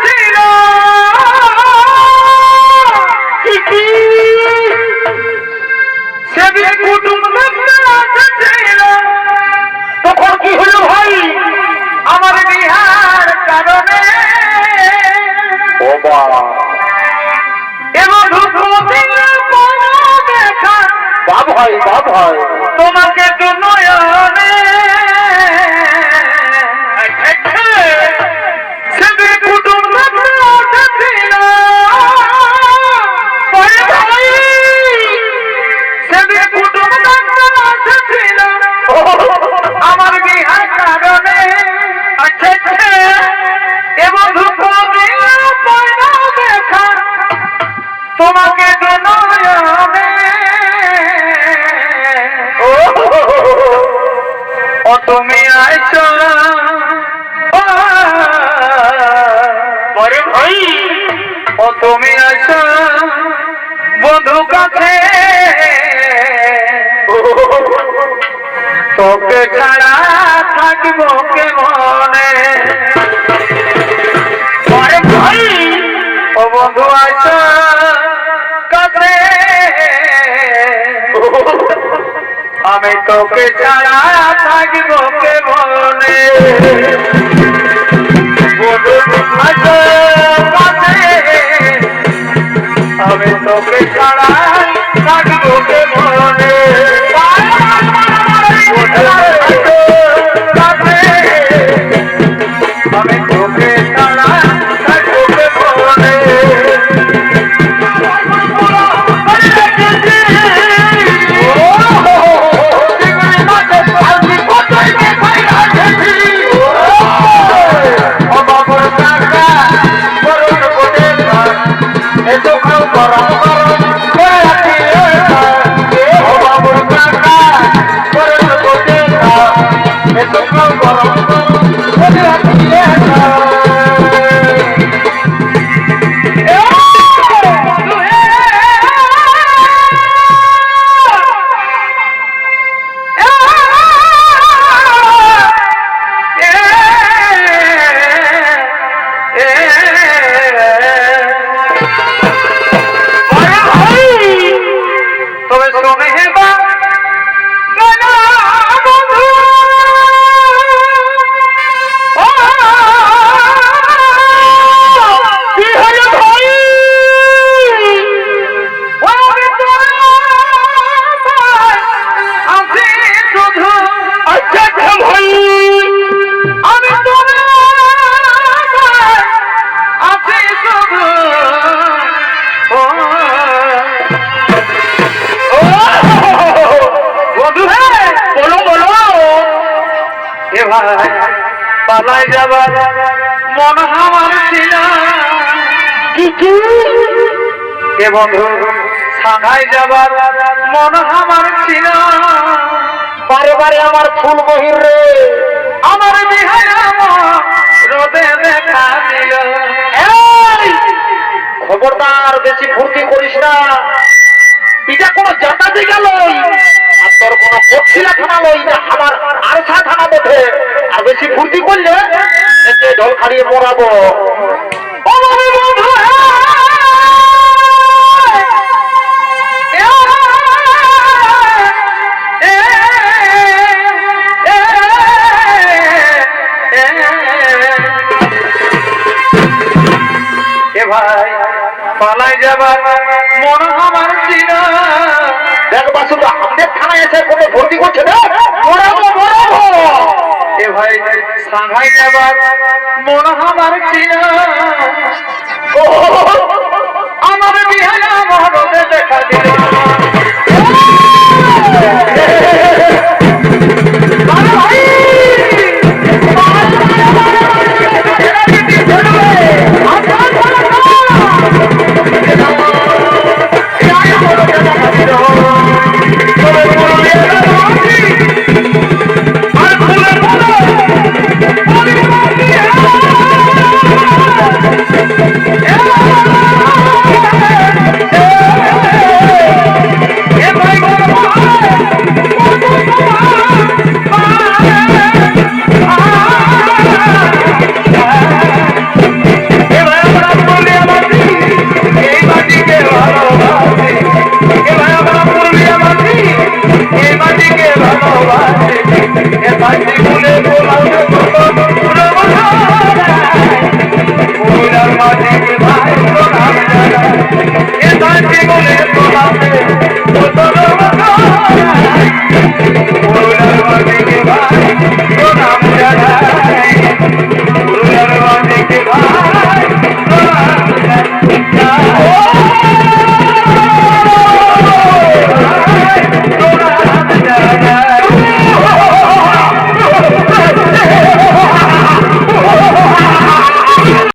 ছিল সেদিন কুটুম ছিল। তখন কি হলো ভাই আমার বিহার কারণে এবং দেখা বাপ হয় তোমাকে তো নয়নে সেদিন কুটুম ছিল সেদিন কুটুম ছিল আমার বিহার কারণে এবং দেখা তোমাকে তো নয়নে ও তুমি আইছো পরে ভাই ও তুমি আইছো বন্ধু কাছে তোকে ছাড়া থাকবো কে মনে পরে ভাই ও বন্ধু আইছো কাছে আমি তোকে ছাড়া থাকবো কে মনে আমি তোকে ছাড়া থাকবো কে মনে আমি তোকে ছাড়া থাকবো কে মনে পালাই যাবার মন আমার ছিল এ বন্ধু সাংহাই যাবার মন আমার ছিল বারে বারে আমার ফুল বহির রে আমার বিহার রোদে দেখা দিল খবরদার বেশি ফুর্তি করিস না এটা কোনো জাতাতে গেল আর তোর কোনো কচ্ছিলা থানা লই না আমার আরসা থানা বটে আর বেশি ফুর্তি করলে এতে ঢোল খাড়িয়ে মরাবো এ ভাই পালাই যাবার মন আমার ছিল দেখবা শুধু আমাদের থানায় এসে কোনো ভর্তি করছে না মরাবো এ ভাই সাংহাই যাবার মন আমার ছিল আমার বিহার মহরতে দেখা দিল